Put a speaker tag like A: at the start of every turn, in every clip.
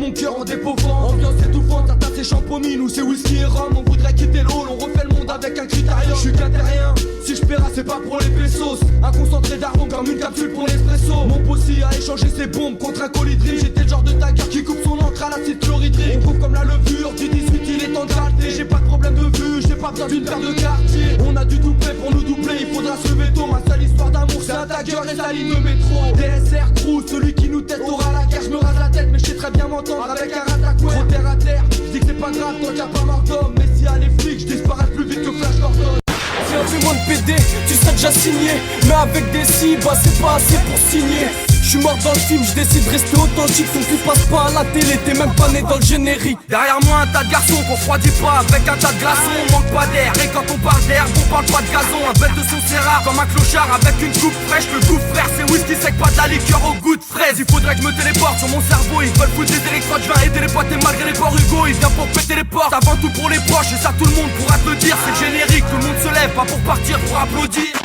A: mon cœur en dépauvant. Ambiance étouffante, certains c'est champomine ou c'est whisky et rhum. On voudrait quitter le hall, on refait le monde avec un critérium. Je suis quintérien, si je paierai c'est pas pour les pesos. Un concentré d'arôme comme une capsule pour l'espresso. Mon possi a échangé ses bombes contre un colibri. J'étais le genre de tagger qui coupe son encre à l'acide chlorhydrique. On coupe comme la levure du 18, il est temps de gratter. J'ai pas de problème de vue, j'ai pas besoin d'une paire de quartier. On a du doublé pour nous doubler, il faudra se lever tôt. Ma seule histoire d'amour c'est un tagger et sa ligne de métro. DSR crew, celui qui nous tête aura la guerre. Je me rase la tête mais je sais très bien m'entendre avec un ratatouille. Trop terre à terre, je dis que c'est pas grave tant qu'il y a pas mort d'homme. Mais s'il y a les flics, je disparais plus vite que Flash Gordon.
B: Tiens, fais-moi de PD, tu seras déjà signé. Mais avec des si, bah c'est pas assez pour signer. J'suis mort dans le film, j'décide de rester authentique. Ton cul passe pas à la télé, t'es même pas né dans le générique.
C: Derrière moi un tas de garçons qu'on refroidit pas avec un tas de glaçons. On manque pas d'air et quand on parle d'air, on parle pas de gazon. Un bête de son c'est rare comme un clochard avec une coupe fraîche. Le goût frère c'est whisky sec, pas de la liqueur au goût de fraise. Il faudrait que je me téléporte sur mon cerveau. Ils veulent foutre des électrodes, je viens aider les potes et malgré les ports Hugo il vient pour péter les portes. Avant tout pour les proches et ça tout le monde pourra te le dire. C'est le générique, tout le monde se lève, pas pour partir, pour applaudir.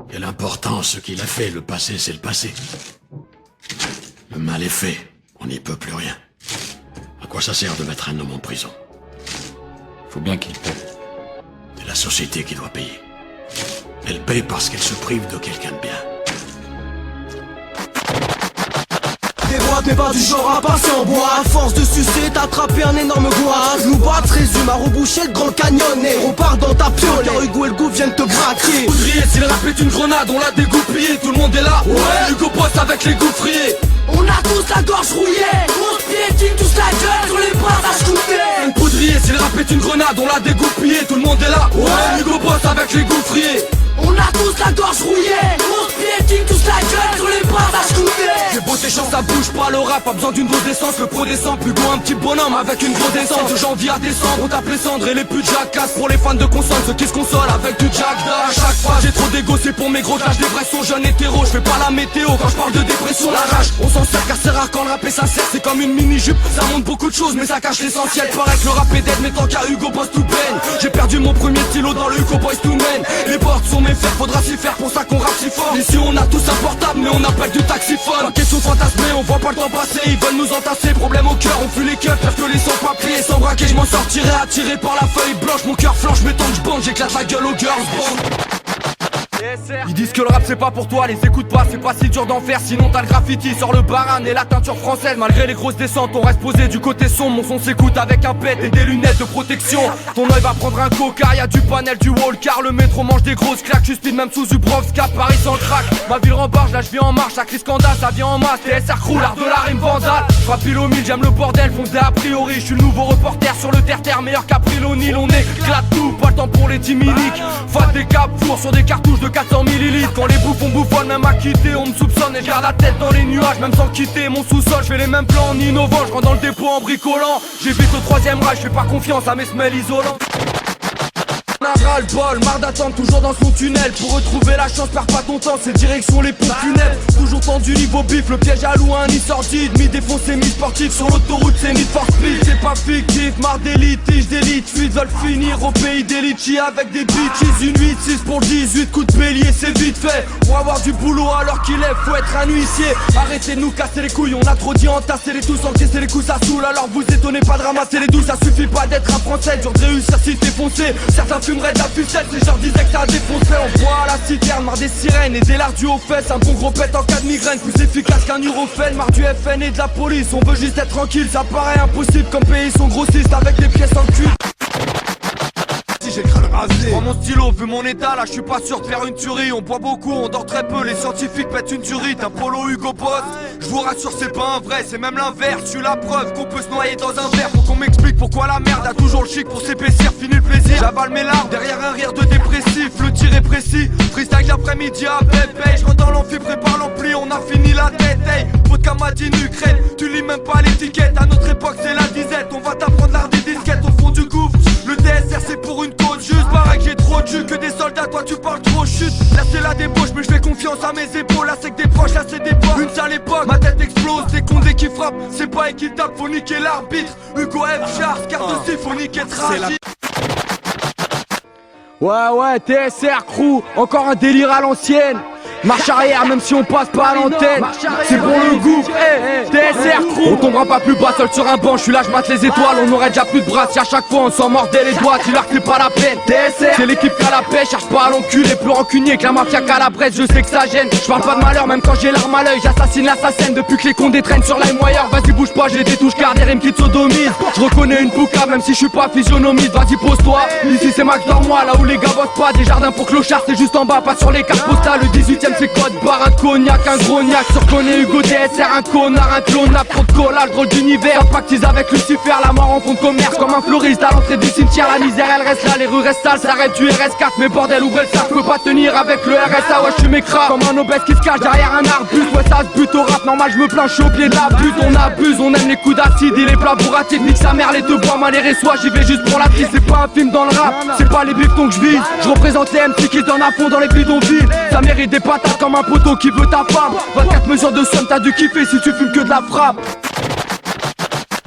D: Et l'important, ce qu'il a fait, le passé, c'est le passé. Le mal est fait, on n'y peut plus rien. À quoi ça sert de mettre un homme en prison?
E: Faut bien qu'il paie.
D: C'est la société qui doit payer. Elle paye parce qu'elle se prive de quelqu'un de bien.
B: T'es pas du genre à passer en bois. À force de sucer, t'as attrapé un énorme goût. Nous bat résume à reboucher le Grand Canyon. Et on part dans ta piole, Hugo et le goût viennent te braquer.
C: Poudrier, si le rap est une grenade, on l'a dégoupillé. Tout le monde est là, ouais. Hugo bosse avec les gouffriers.
B: On a tous la gorge rouillée. On se piétine tous la gueule sur les bras à shooter.
C: Poudrier, si le rap est une grenade, on l'a dégoupillé. Tout le monde est là, ouais. Hugo bosse avec les gouffriers.
B: On a tous la gorge rouillée. On se piétine tous la gueule sur les bras à shooter.
C: J'ai beau tes chances, ça bouge pas le rap, pas besoin d'une dose d'essence. Le pro descend, plus gros un petit bonhomme avec une grosse essence. De janvier à décembre, on tape les cendres et les putes jacassent. Pour les fans de console, ceux qui se consolent avec du jack da. À chaque fois j'ai trop d'égo, c'est pour mes gros lâches des vrais sons. Jeune hétéro, je fais pas la météo quand je parle de dépression. La rage, on s'en sert car c'est rare quand le rap est sincère. C'est comme une mini-jupe, ça montre beaucoup de choses mais ça cache l'essentiel. Paraît que le rap est dead mais tant qu'à Hugo Boss tout baigne. J'ai perdu mon premier stylo dans le Hugo Boys to Men. Les portes sont mes fers, faudra s'y faire pour ça qu'on rappe si fort. Ici on a tous un portable mais on appelle du taxiphone. Pas question fantasmée, on voit pas le temps passer. Ils veulent nous entasser, problème au cœur, on fuit les keufs. Parce que les sons pas pliés, sans braquer, je m'en sortirai attiré par la feuille blanche. Mon cœur flanche, mais tant que je bande, j'éclate la gueule aux girls band. Ils disent que le rap c'est pas pour toi, les écoute pas, c'est pas si dur d'en faire. Sinon t'as le graffiti, sort le baran et la teinture française. Malgré les grosses descentes, on reste posé du côté sombre. Mon son s'écoute avec un pet et des lunettes de protection. Ton œil va prendre un coca, y'a du panel, du wall car le métro mange des grosses claques. Je speed même sous Zubrovska, Paris sans crack. Ma ville rembarge, là je vis en marche, la crise scandale, ça vient en masse. TSR crew, l'art de la rime vandale. J'frappe pile au mille, j'aime le bordel, fondé a priori. Je suis le nouveau reporter sur le terre-terre, meilleur qu'April au Nil. On éclate tout, pas le temps pour les timiniques. Fat des caps fours sur des cartouches de 400 millilitres. Quand les bouffons bouffonne, même à quitter, on me soupçonne et je garde la tête dans les nuages, même sans quitter mon sous-sol. Je fais les mêmes plans en innovant, je rentre dans le dépôt en bricolant. J'évite au troisième rage, je fais pas confiance à mes semelles isolants. Ras le bol, marre d'attendre toujours dans son tunnel. Pour retrouver la chance, perds pas ton temps, c'est direction les pompes funèbres. Toujours tendu niveau bif, le piège à loin, ni sordide. Mi-défoncé, mi-sportif, sur l'autoroute c'est Need for Speed. C'est pas fictif, marre d'élite, tige d'élite. Fuite veulent finir au pays des litchis avec des bitches. Une 8-6 pour le 18, coup de bélier, c'est vite fait. Pour avoir du boulot alors qu'il est, faut être un huissier. Arrêtez de nous casser les couilles, on a trop dit entasser les tous, encaisser les coups ça saoule. Alors vous étonnez pas de ramasser les douces, ça suffit pas d'être un français. Dur de réussir si t'es foncé, certains fumeraient de la pucelle, ces gens disaient que ça défoncé. On voit à la citerne, marre des sirènes et des lards du haut fesses. Un bon gros pète en cas de migraine, plus efficace qu'un Nurofen. Marre du FN et de la police, on veut juste être tranquille. Ça paraît impossible comme pays sont grossistes avec des pièces en cul. J'ai le crâne rasé. Prends mon stylo, vu mon état là, je suis pas sûr de faire une tuerie. On boit beaucoup, on dort très peu, les scientifiques pètent une tuerie. D'un polo Hugo Boss, je vous rassure c'est pas un vrai, c'est même l'inverse. Je suis la preuve qu'on peut se noyer dans un verre. Faut qu'on m'explique pourquoi la merde a toujours le chic pour s'épaissir. Fini le plaisir, j'avale mes larmes derrière un rire de dépressif. Le tir est précis, freestyle l'après-midi à Pépé. Je rentre dans l'amphi, prépare l'ampli, on a fini la tête. Hey, vodka Madine Ukraine, tu lis même pas l'étiquette. À notre époque c'est la disette, on va t'apprendre l'art des disquettes au fond du gouffre. Le DSR c'est pour une cause juste, pareil que j'ai trop de jus, que des soldats, toi tu parles trop chute. Là c'est la débauche, mais je fais confiance à mes épaules. Là c'est que des proches, là c'est des potes. Une sale époque, ma tête explose, des condés qui frappent. C'est pas équitable, faut niquer l'arbitre. Hugo F. Chars, carte de style, faut niquer tragique. Ouais, TSR crew, encore un délire à l'ancienne. Marche arrière même si on passe pas à l'antenne. C'est pour le gouffre, TSR crew. On tombera pas plus bas seul sur un banc. Je suis là, je mate les étoiles, on aurait déjà plus de bras. Si à chaque fois on s'en mordait les doigts, tu leur fais pas la peine. TSR, c'est l'équipe qu'à la paix, cherche pas à l'enculer. Plus rancunier que la mafia qu'à la presse, je sais que ça gêne. Je parle pas de malheur même quand j'ai l'arme à l'œil. J'assassine l'assassin depuis que les condés traînent sur LimeWire. Vas-y bouge pas, j'ai des touches car des rimes qui te sodomisent. Je reconnais une bouca même si je suis pas physionomiste. Vas-y pose-toi, ici c'est Max Dormois. Là où les gars bossent pas, des jardins pour clochards. C'est juste en bas, pas sur les cartes postales. Le 18ème c'est code barre, un cognac, un grognac. Surconnais Hugo TSR, un connard, un clonable. Trop de collage, drôle d'univers. Pactise avec Lucifer, la mort en fond de commerce. Comme un fleuriste à l'entrée du cimetière. La misère elle reste là, les rues restent sales. Ça arrête du RS4, mais bordel ouvrez le sac. Je peux pas tenir avec le RSA, ouais je suis m'écrase. Comme un obèse qui se cache derrière un arbuste. Ouais ça se bute au rap, normal je me plains, je suis au pied de la butte. On abuse, on aime les coups d'acide et les plats bourratifs. Nique sa mère, les deux bois mal et soit j'y vais juste pour la prise. C'est pas un film dans le rap, c'est pas les bifetons que je vise. Je représente les MC qui donnent à fond dans les bidonvilles. Ça mérite des patates comme un poteau qui veut ta femme. 24 mesures de somme, t'as dû kiffer si tu fumes que de la frappe.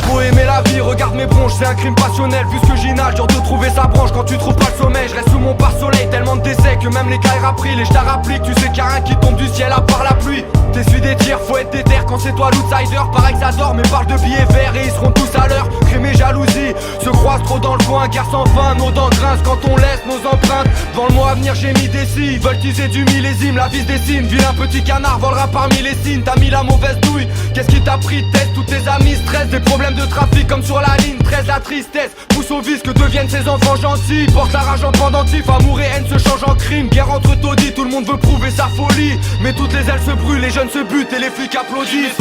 C: Faut aimer la vie, regarde mes bronches, c'est un crime passionnel. Vu ce que j'inhale, dur de trouver sa branche quand tu trouves pas le sommeil. Je reste sous mon pare-soleil, tellement de décès que même les cailles pris. Les stars appliquent, tu sais qu'il y a rien qui tombe du ciel à part la pluie. T'essuies des tirs, faut être déter quand c'est toi l'outsider. Pareil que ça dort, mais parle de billets verts et ils seront tous à l'heure. Crime et jalousie se croisent trop dans le coin, guerre sans fin, nos dents grincent quand on laisse nos empreintes. Dans le mois à venir j'ai mis des scies, ils veulent teaser du millésime, la vis dessine. Vilain petit canard volera parmi les signes, t'as mis la mauvaise douille. Qu'est-ce qui t'a pris de tête, tous tes amis stressent. Des problèmes de trafic comme sur la ligne 13, la tristesse pousse au vice que deviennent ces enfants gentils. Porte la rage en pendentif, amour et haine se changent en crime. Guerre entre taudis, tout le monde veut prouver sa folie. Mais toutes les ailes se brûlent, les jeunes se butent et les flics applaudissent.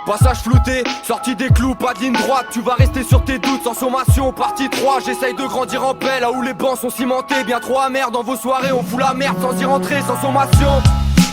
C: Passage flouté, sorti des clous, pas de ligne droite. Tu vas rester sur tes doutes sans sommation. Partie 3, j'essaye de grandir en paix. Là où les bancs sont cimentés, bien trop amers. Dans vos soirées on fout la merde sans y rentrer, sans sommation.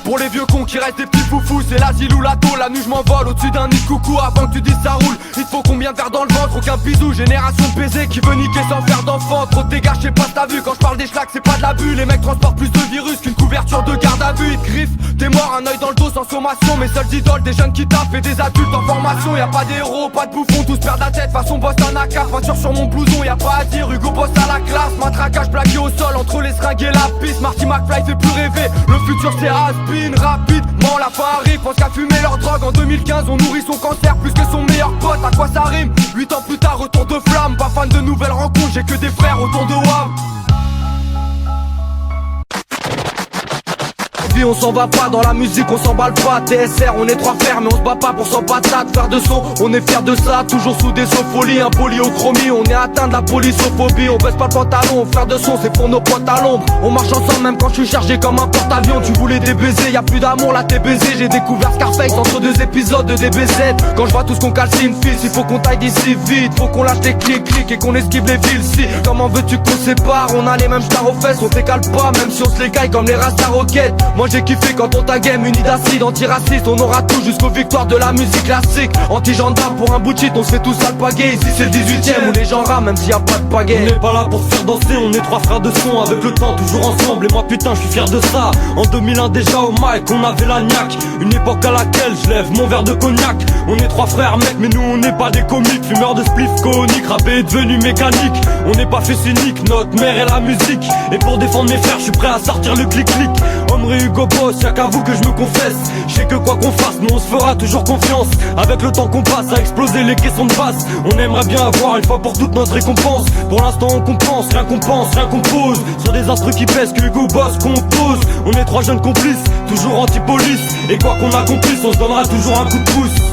C: Pour les vieux cons qui restent des petits foufous, c'est l'asile ou la tôle. La nuit je m'envole au-dessus d'un nid de coucou. Avant que tu dises ça roule, il te faut combien de verres dans le ventre? Aucun bisou, génération de baisers qui veut niquer sans faire d'enfant. Trop de dégâts, je sais pas si t'as vu. Quand je parle des schlacs, c'est pas de la bulle. Les mecs transportent plus de virus qu'une couverture de garde à vue. Ils te griffent, t'es mort, un œil dans le dos sans sommation. Mes seuls idoles, des jeunes qui tapent et des adultes en formation. Y'a pas d'héros, pas de bouffons, tous perdent la tête. Façon boss un AK, peinture sur mon blouson, y'a pas à dire. Hugo boss à la classe, matraquage plaqué au sol. Entre les seringues et la piste, Marty McFly fait plus rêver. Le futur c'est has-been, rapide. Bon, la fin arrive, pense qu'à fumer leur drogue. En 2015 on nourrit son cancer plus que son meilleur pote. À quoi ça rime? 8 ans plus tard, retour de flamme. Pas fan de nouvelles rencontres, j'ai que des frères autour de WAM. On s'en va pas dans la musique, on s'emballe pas. TSR, on est trois frères mais on se bat pas pour 100 patates. Faire de son, on est fiers de ça. Toujours sous des sopholies, un polyochromie. On est atteint de la polysophobie. On baisse pas le pantalon, faire de son c'est pour nos potes à l'ombre. On marche ensemble même quand je suis chargé comme un porte-avions. Tu voulais des baisers, y'a plus d'amour là t'es baisé. J'ai découvert Scarface entre 2 épisodes de DBZ. Quand je vois tout ce qu'on calcine fils, il faut qu'on taille d'ici vite. Faut qu'on lâche des clics et qu'on esquive les villes. Si, comment veux-tu qu'on sépare? On a les mêmes stars aux fesses, on t'écale pas. Même si on se les caille comme les Rasta Rocket. Moi j'ai kiffé quand on t'a game, uni d'acide, antiraciste. On aura tout jusqu'aux victoires de la musique classique. Anti-gendarme pour un bout de shit, on se fait tous alpaguer. Ici c'est le 18ème où les gens rament même s'il y a pas de pagaie.
F: On n'est pas là pour se faire danser, on est trois frères de son. Avec le temps toujours ensemble et moi putain je suis fier de ça. En 2001 déjà au mic on avait la niaque. Une époque à laquelle je lève mon verre de cognac. On est trois frères mec mais nous on n'est pas des comiques. Fumeurs de spliff coniques, rappé est devenu mécanique. On n'est pas fait cynique, notre mère est la musique. Et pour défendre mes frères je suis prêt à sortir le clic-clic. Omri Hugo Boss, y'a qu'à vous que je me confesse. Je sais que quoi qu'on fasse, nous on se fera toujours confiance. Avec le temps qu'on passe à exploser les caissons de basse. On aimerait bien avoir une fois pour toute notre récompense. Pour l'instant on compense, rien qu'on pense, rien qu'on pose. Sur des instrus qui pèsent que Hugo Boss compose. On est trois jeunes complices, toujours anti-police. Et quoi qu'on accomplisse, on se donnera toujours un coup de pouce.